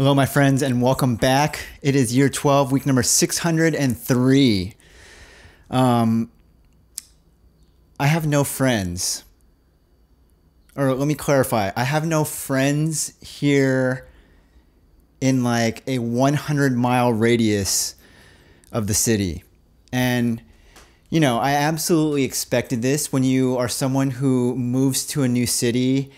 Hello, my friends, and welcome back. It is year 12, week number 603. I have no friends. Or let me clarify. I have no friends here in like a 100-mile radius of the city. And, you know, I absolutely expected this when you are someone who moves to a new city,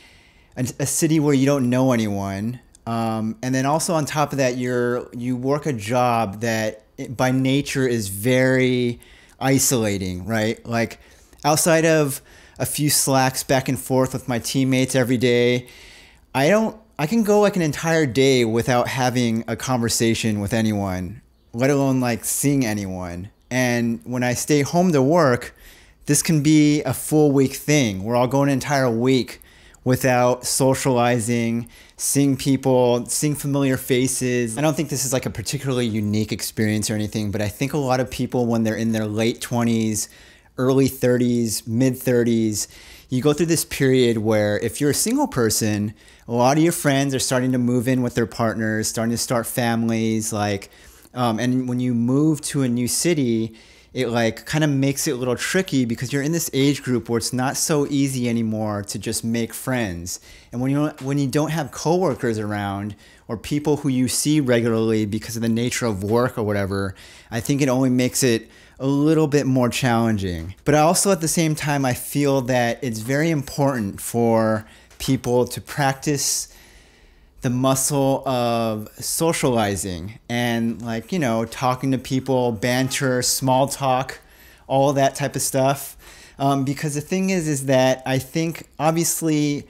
a city where you don't know anyone. And then also on top of that, you work a job that by nature is very isolating, right? Like outside of a few slacks back and forth with my teammates every day, I can go like an entire day without having a conversation with anyone, let alone like seeing anyone. And when I stay home to work, this can be a full week thing where I'll go an entire week without socializing, seeing people, seeing familiar faces. I don't think this is like a particularly unique experience or anything, but I think a lot of people when they're in their late 20s, early 30s, mid 30s, you go through this period where if you're a single person, a lot of your friends are starting to move in with their partners, starting to start families, like, and when you move to a new city, it like kind of makes it a little tricky because you're in this age group where it's not so easy anymore to just make friends. And when you don't have coworkers around or people who you see regularly because of the nature of work or whatever, I think it only makes it a little bit more challenging. But also at the same time, I feel that it's very important for people to practice the muscle of socializing and like, you know, talking to people, banter, small talk, all that type of stuff. Because the thing is that I think obviously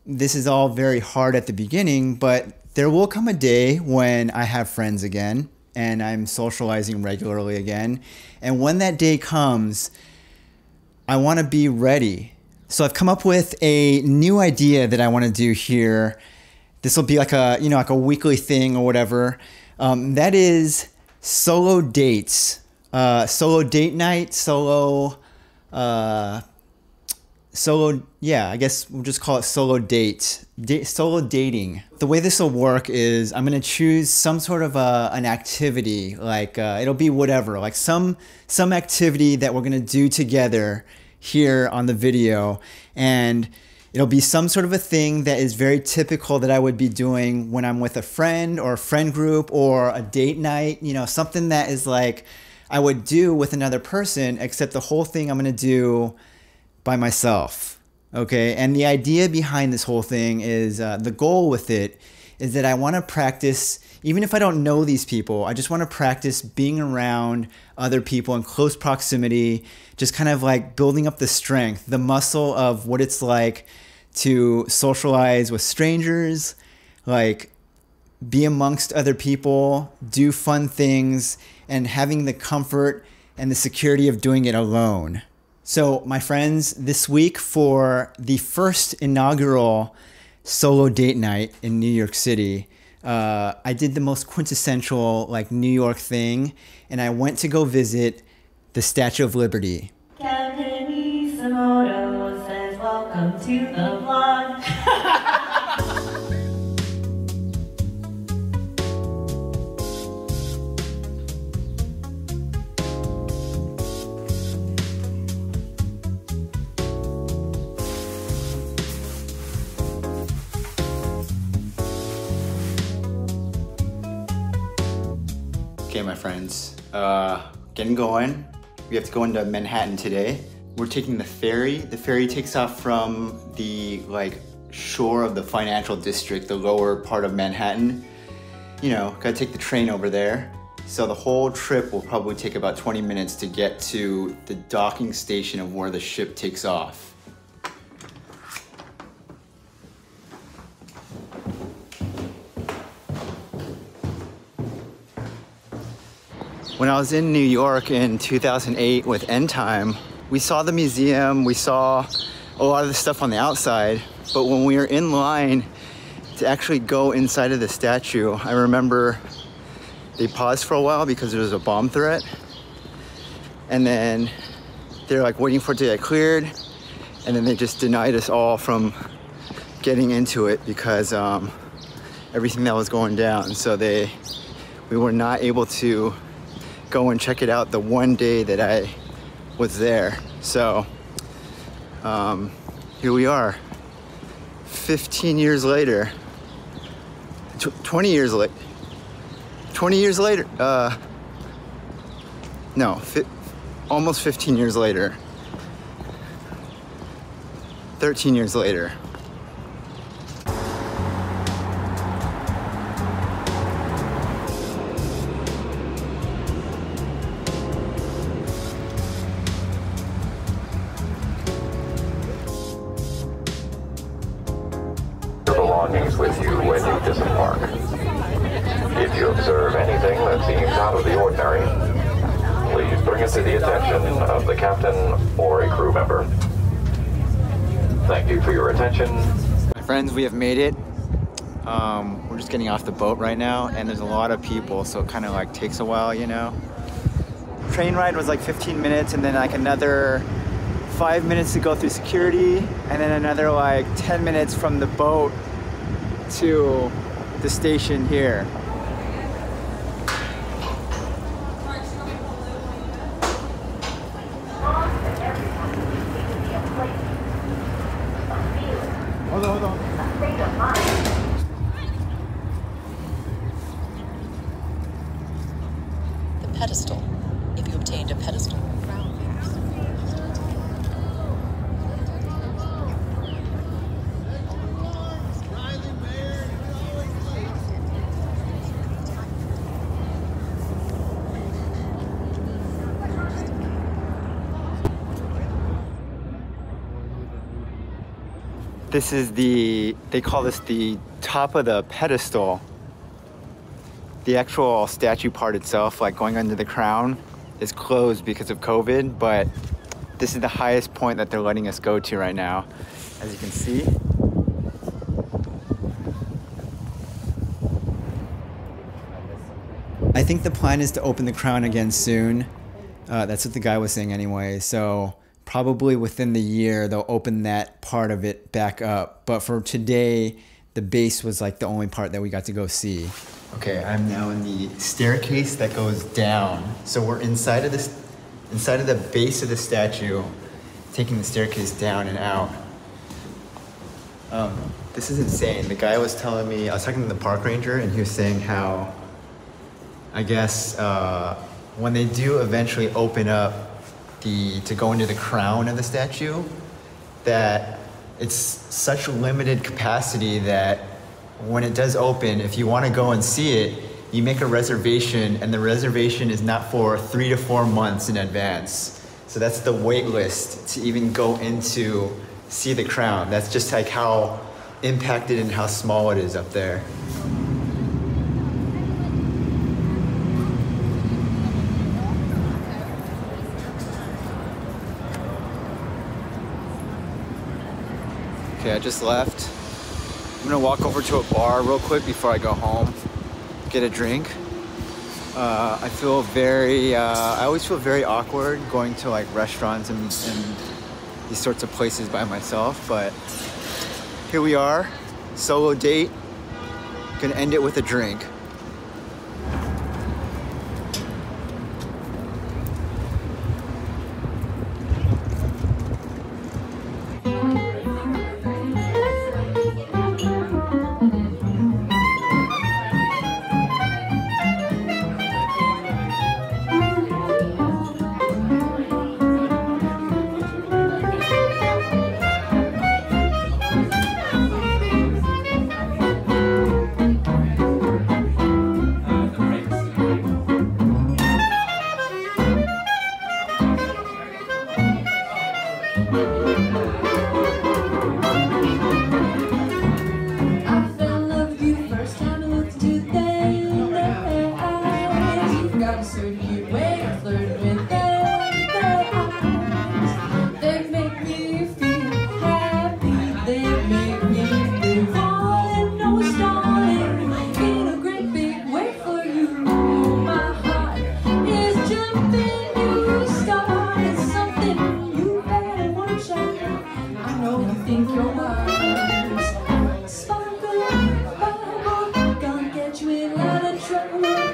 this is all very hard at the beginning, but there will come a day when I have friends again and I'm socializing regularly again. And when that day comes, I want to be ready. So I've come up with a new idea that I want to do here. This will be like a, you know, like a weekly thing or whatever. That is solo dates, solo date night, yeah, I guess we'll just call it solo dates, solo dating. The way this will work is I'm going to choose some sort of an activity, like it'll be whatever, like some activity that we're going to do together here on the video. And it'll be some sort of a thing that is very typical that I would be doing when I'm with a friend or a friend group or a date night, you know, something that is like I would do with another person, except the whole thing I'm going to do by myself. Okay. And the idea behind this whole thing is the goal with it is that I want to practice, even if I don't know these people, I just want to practice being around other people in close proximity, just kind of like building up the strength, the muscle of what it's like to socialize with strangers, like be amongst other people, do fun things, and having the comfort and the security of doing it alone. So my friends, this week for the first inaugural solo date night in New York City, I did the most quintessential like New York thing, and I went to go visit the Statue of Liberty. Kevinisomoto says welcome to the vlog. Okay, my friends, getting going. We have to go into Manhattan today. We're taking the ferry. The ferry takes off from the like shore of the financial district, the lower part of Manhattan. You know, gotta take the train over there. So the whole trip will probably take about 20 minutes to get to the docking station of where the ship takes off. When I was in New York in 2008 with End Time, we saw the museum, we saw a lot of the stuff on the outside, but when we were in line to actually go inside of the statue, I remember they paused for a while because there was a bomb threat. And then they're like waiting for it to get cleared. And then they just denied us all from getting into it because everything that was going down. So we were not able to go and check it out the one day that I was there. So here we are, 15 years later, 20 years late. 20 years later, almost 15 years later, 13 years later. Your belongings with you when you disembark. If you observe anything that seems out of the ordinary, please bring it to the attention of the captain or a crew member. Thank you for your attention. My friends, we have made it. We're just getting off the boat right now, and there's a lot of people, so it kind of like takes a while, you know. Train ride was like 15 minutes, and then like another 5 minutes to go through security, and then another like 10 minutes from the boat to the station here. Hold on. The pedestal, if you obtained a pedestal. This is they call this the top of the pedestal. The actual statue part itself, like going under the crown, is closed because of COVID, but this is the highest point that they're letting us go to right now, as you can see. I think the plan is to open the crown again soon. That's what the guy was saying anyway, so probably within the year they'll open that part of it back up. But for today, the base was like the only part that we got to go see. Okay, I'm now in the staircase that goes down. So we're inside of the base of the statue, taking the staircase down and out. This is insane. The guy was telling me, I was talking to the park ranger, and he was saying how, I guess, when they do eventually open up to go into the crown of the statue, that it's such limited capacity that when it does open, if you want to go and see it, you make a reservation, and the reservation is not for 3 to 4 months in advance. So that's the wait list to even go into see the crown. That's just like how impacted and how small it is up there. Okay, I just left. I'm gonna walk over to a bar real quick before I go home, get a drink. I always feel very awkward going to like restaurants and these sorts of places by myself, but here we are, solo date. Gonna end it with a drink.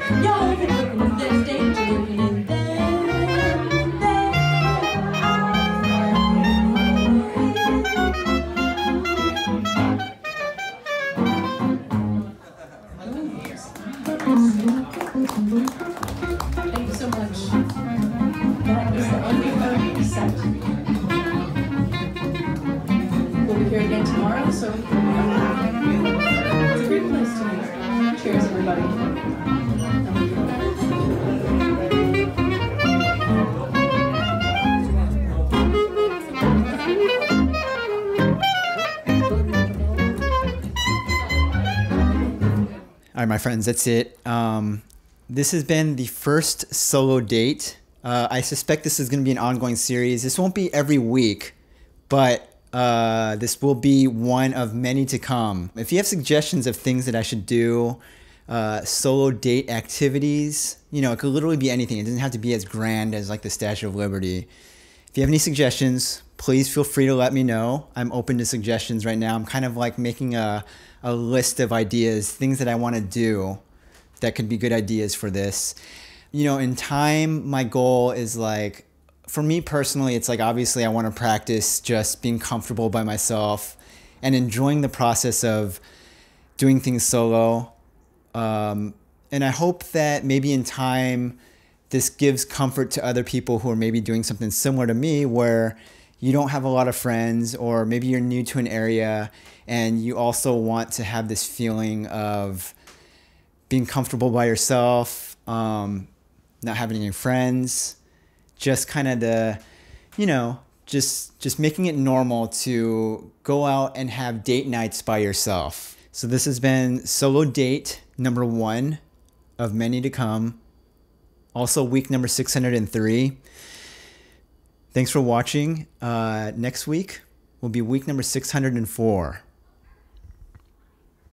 Y'all been looking at this stage, looking in there. Thank you so much. That is the end of our set. We'll be here again tomorrow, so it's a great place to be. Cheers, everybody. All right, my friends, that's it. This has been the first solo date. I suspect this is going to be an ongoing series. This won't be every week, but this will be one of many to come. If you have suggestions of things that I should do, solo date activities, you know, it could literally be anything. It doesn't have to be as grand as like the Statue of Liberty. If you have any suggestions, please feel free to let me know. I'm open to suggestions right now. I'm kind of like making a list of ideas, things that I want to do that could be good ideas for this. You know, in time, my goal is like, for me personally, it's like obviously I want to practice just being comfortable by myself and enjoying the process of doing things solo. And I hope that maybe in time, this gives comfort to other people who are maybe doing something similar to me, where you don't have a lot of friends, or maybe you're new to an area and you also want to have this feeling of being comfortable by yourself, not having any friends, just kind of the, you know, just making it normal to go out and have date nights by yourself. So this has been solo date number 1 of many to come. Also week number 603. Thanks for watching. Next week will be week number 604.